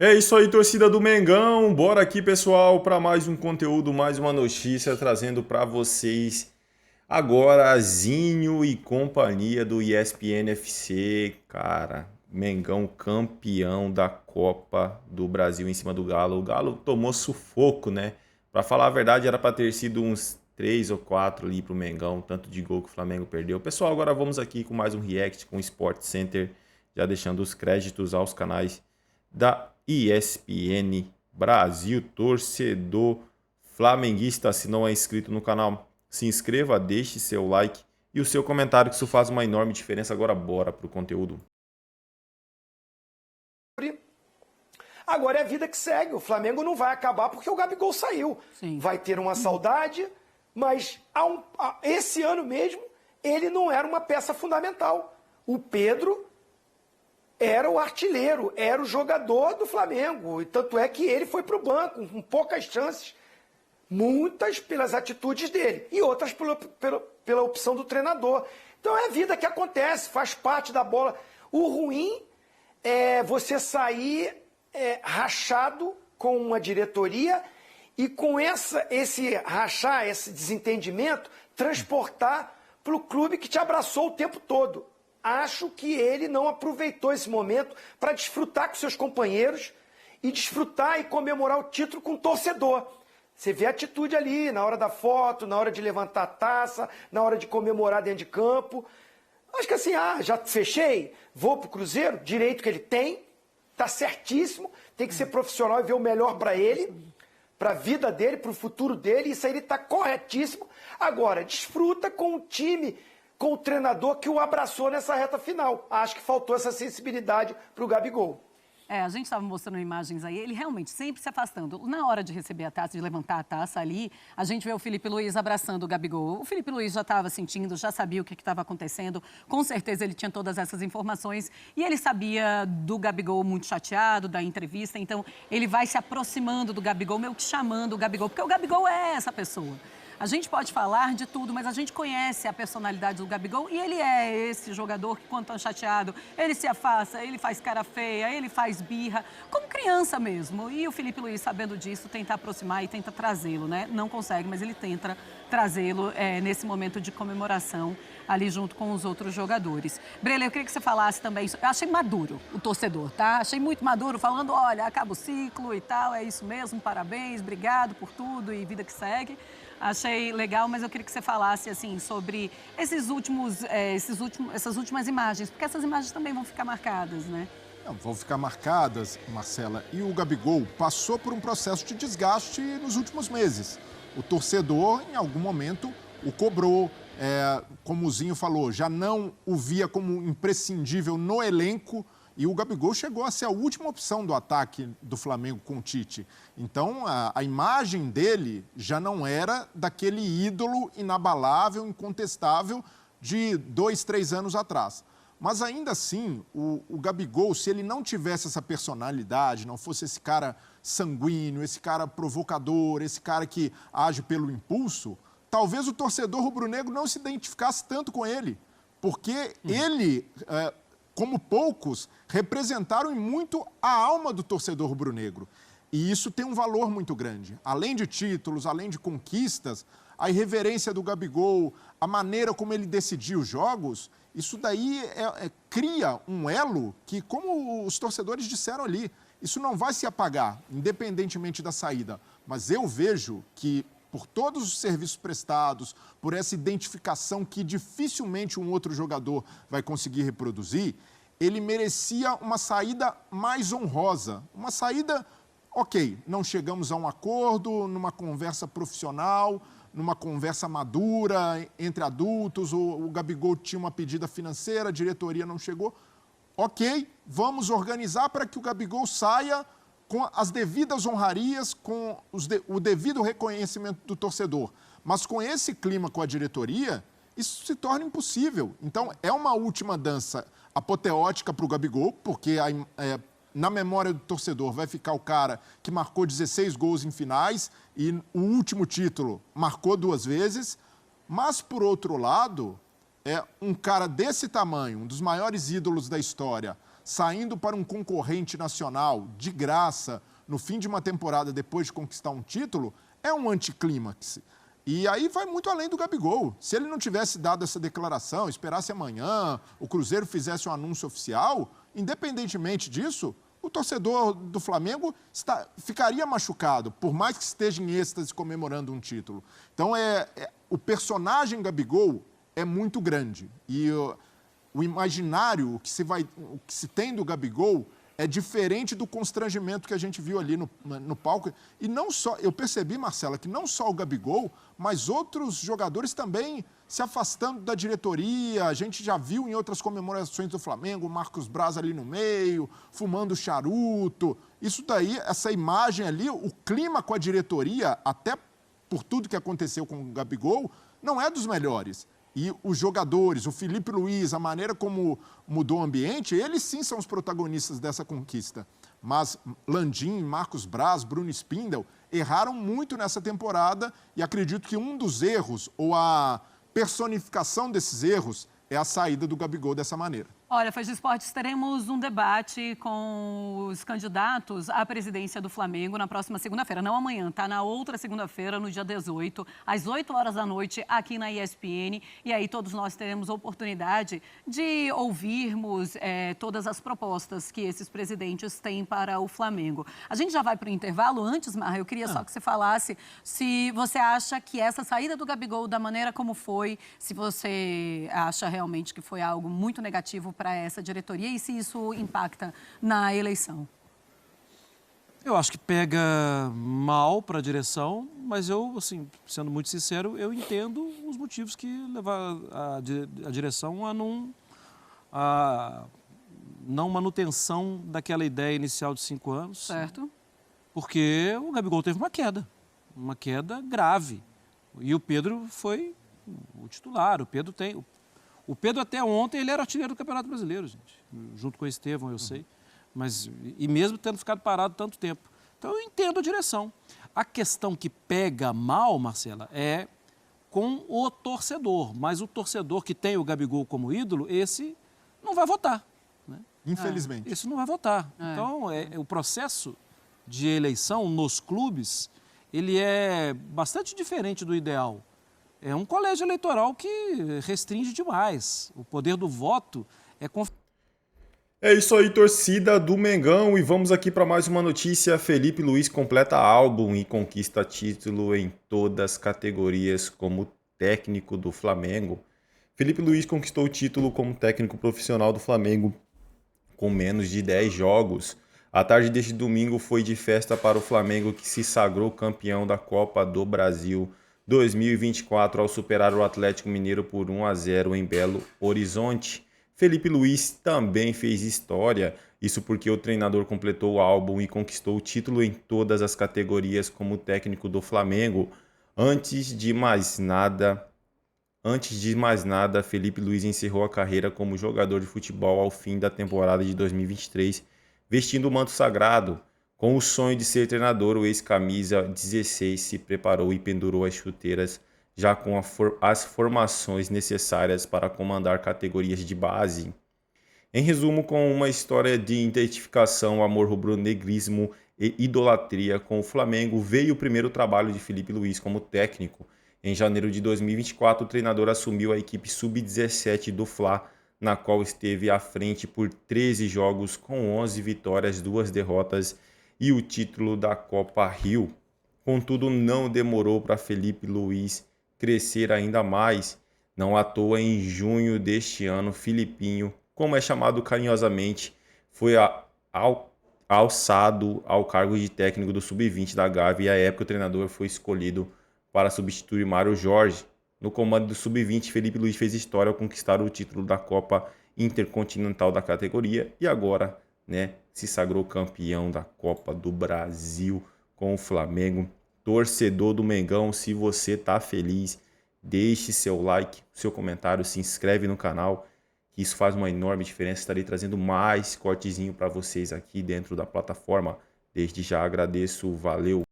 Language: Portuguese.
É isso aí, torcida do Mengão. Bora aqui, pessoal, para mais um conteúdo, mais uma notícia trazendo para vocês agora Zinho e companhia do ESPN FC. Cara, Mengão campeão da Copa do Brasil em cima do Galo. O Galo tomou sufoco, né? Para falar a verdade, era para ter sido uns 3 ou 4 ali pro Mengão, tanto de gol que o Flamengo perdeu. Pessoal, agora vamos aqui com mais um react com o Sport Center, já deixando os créditos aos canais da ESPN Brasil. Torcedor flamenguista, se não é inscrito no canal, se inscreva, deixe seu like e o seu comentário, que isso faz uma enorme diferença. Agora bora pro conteúdo. Agora é a vida que segue. O Flamengo não vai acabar porque o Gabigol saiu. Sim. Vai ter uma saudade, mas esse ano mesmo ele não era uma peça fundamental. O Pedro era o artilheiro, era o jogador do Flamengo. E tanto é que ele foi para o banco com poucas chances. Muitas pelas atitudes dele e outras pela opção do treinador. Então é a vida que acontece, faz parte da bola. O ruim é você sair rachado com uma diretoria e com esse rachar, esse desentendimento, transportar para o clube que te abraçou o tempo todo. Acho que ele não aproveitou esse momento para desfrutar com seus companheiros e desfrutar e comemorar o título com o torcedor. Você vê a atitude ali, na hora da foto, na hora de levantar a taça, na hora de comemorar dentro de campo. Acho que assim, já fechei, vou pro Cruzeiro, direito que ele tem, tá certíssimo, tem que ser profissional e ver o melhor para ele, para a vida dele, para o futuro dele, isso aí ele tá corretíssimo. Agora, desfruta com o time, com o treinador que o abraçou nessa reta final. Acho que faltou essa sensibilidade pro Gabigol. A gente estava mostrando imagens aí, ele realmente sempre se afastando. Na hora de receber a taça, de levantar a taça ali, a gente vê o Felipe Luiz abraçando o Gabigol. O Felipe Luiz já estava sentindo, já sabia o que estava acontecendo. Com certeza ele tinha todas essas informações. E ele sabia do Gabigol muito chateado, da entrevista. Então, ele vai se aproximando do Gabigol, meio que chamando o Gabigol. Porque o Gabigol é essa pessoa. A gente pode falar de tudo, mas a gente conhece a personalidade do Gabigol e ele é esse jogador que, quando está chateado, ele se afasta, ele faz cara feia, ele faz birra, como criança mesmo. E o Felipe Luiz, sabendo disso, tenta aproximar e tenta trazê-lo, né? Não consegue, mas ele tenta trazê-lo nesse momento de comemoração ali junto com os outros jogadores. Brele, eu queria que você falasse também isso. Eu achei maduro o torcedor, tá? Achei muito maduro, falando, olha, acaba o ciclo e tal, é isso mesmo, parabéns, obrigado por tudo e vida que segue. Achei legal, mas eu queria que você falasse assim sobre essas últimas imagens, porque essas imagens também vão ficar marcadas, né? Não, vão ficar marcadas, Marcela, e o Gabigol passou por um processo de desgaste nos últimos meses. O torcedor, em algum momento, o cobrou, como o Zinho falou, já não o via como imprescindível no elenco. E o Gabigol chegou a ser a última opção do ataque do Flamengo com o Tite. Então, a imagem dele já não era daquele ídolo inabalável, incontestável de 2, 3 anos atrás. Mas ainda assim, o Gabigol, se ele não tivesse essa personalidade, não fosse esse cara sanguíneo, esse cara provocador, esse cara que age pelo impulso, talvez o torcedor rubro-negro não se identificasse tanto com ele. Porque ele... como poucos, representaram muito a alma do torcedor rubro-negro. E isso tem um valor muito grande. Além de títulos, além de conquistas, a irreverência do Gabigol, a maneira como ele decidia os jogos, isso daí cria um elo que, como os torcedores disseram ali, isso não vai se apagar, independentemente da saída. Mas eu vejo que, por todos os serviços prestados, por essa identificação que dificilmente um outro jogador vai conseguir reproduzir, ele merecia uma saída mais honrosa. Uma saída, ok, não chegamos a um acordo, numa conversa profissional, numa conversa madura, entre adultos, o Gabigol tinha uma pedida financeira, a diretoria não chegou. Ok, vamos organizar para que o Gabigol saia com as devidas honrarias, com o devido reconhecimento do torcedor. Mas com esse clima com a diretoria, isso se torna impossível. Então, é uma última dança apoteótica para o Gabigol, porque na memória do torcedor vai ficar o cara que marcou 16 gols em finais e o último título marcou 2 vezes. Mas, por outro lado, um cara desse tamanho, um dos maiores ídolos da história, saindo para um concorrente nacional de graça no fim de uma temporada depois de conquistar um título, é um anticlímax. E aí vai muito além do Gabigol. Se ele não tivesse dado essa declaração, esperasse amanhã, o Cruzeiro fizesse um anúncio oficial, independentemente disso, o torcedor do Flamengo ficaria machucado, por mais que esteja em êxtase comemorando um título. Então, o personagem Gabigol é muito grande. E o imaginário, o que se tem do Gabigol é diferente do constrangimento que a gente viu ali no palco. E não só, eu percebi, Marcela, que não só o Gabigol, mas outros jogadores também se afastando da diretoria. A gente já viu em outras comemorações do Flamengo, o Marcos Braz ali no meio, fumando charuto. Isso daí, essa imagem ali, o clima com a diretoria, até por tudo que aconteceu com o Gabigol, não é dos melhores. E os jogadores, o Felipe Luiz, a maneira como mudou o ambiente, eles sim são os protagonistas dessa conquista. Mas Landim, Marcos Braz, Bruno Spindel erraram muito nessa temporada e acredito que um dos erros, ou a personificação desses erros, é a saída do Gabigol dessa maneira. Olha, Faz de Esportes, teremos um debate com os candidatos à presidência do Flamengo na próxima segunda-feira. Não amanhã, tá? Na outra segunda-feira, no dia 18, às 8 horas da noite, aqui na ESPN. E aí todos nós teremos a oportunidade de ouvirmos todas as propostas que esses presidentes têm para o Flamengo. A gente já vai para o intervalo. Antes, Marra, eu queria só que você falasse se você acha que essa saída do Gabigol, da maneira como foi, se você acha realmente que foi algo muito negativo para essa diretoria e se isso impacta na eleição. Eu acho que pega mal para a direção, mas eu, assim, sendo muito sincero, eu entendo os motivos que levaram a direção a não manutenção daquela ideia inicial de 5 anos. Certo. Porque o Gabigol teve uma queda grave. E o Pedro foi o titular. O Pedro até ontem ele era artilheiro do Campeonato Brasileiro, gente, junto com o Estevão, eu sei, mas e mesmo tendo ficado parado tanto tempo. Então eu entendo a direção. A questão que pega mal, Marcela, é com o torcedor, mas o torcedor que tem o Gabigol como ídolo, esse não vai votar, né? Infelizmente. Esse não vai votar. Então o processo de eleição nos clubes, ele é bastante diferente do ideal. É um colégio eleitoral que restringe demais. O poder do voto é... É isso aí, torcida do Mengão. E vamos aqui para mais uma notícia. Felipe Luiz completa álbum e conquista título em todas as categorias como técnico do Flamengo. Felipe Luiz conquistou o título como técnico profissional do Flamengo com menos de 10 jogos. A tarde deste domingo foi de festa para o Flamengo, que se sagrou campeão da Copa do Brasil 2024 ao superar o Atlético Mineiro por 1-0 em Belo Horizonte. Felipe Luiz também fez história, isso porque o treinador completou o álbum e conquistou o título em todas as categorias como técnico do Flamengo. Antes de mais nada, Felipe Luiz encerrou a carreira como jogador de futebol ao fim da temporada de 2023, vestindo o manto sagrado. Com o sonho de ser treinador, o ex-camisa 16 se preparou e pendurou as chuteiras, já com as formações necessárias para comandar categorias de base. Em resumo, com uma história de identificação, amor rubro-negrismo e idolatria com o Flamengo, veio o primeiro trabalho de Felipe Luiz como técnico. Em janeiro de 2024, o treinador assumiu a equipe sub-17 do Fla, na qual esteve à frente por 13 jogos com 11 vitórias, 2 derrotas e o título da Copa Rio. Contudo, não demorou para Felipe Luiz crescer ainda mais. Não à toa, em junho deste ano, Filipinho, como é chamado carinhosamente, foi alçado ao cargo de técnico do Sub-20 da Gávea e à época o treinador foi escolhido para substituir Mário Jorge. No comando do Sub-20, Felipe Luiz fez história ao conquistar o título da Copa Intercontinental da categoria e agora, se sagrou campeão da Copa do Brasil com o Flamengo. Torcedor do Mengão, se você tá feliz, deixe seu like, seu comentário, se inscreve no canal, que isso faz uma enorme diferença. Estarei trazendo mais cortezinho para vocês aqui dentro da plataforma. Desde já agradeço, valeu!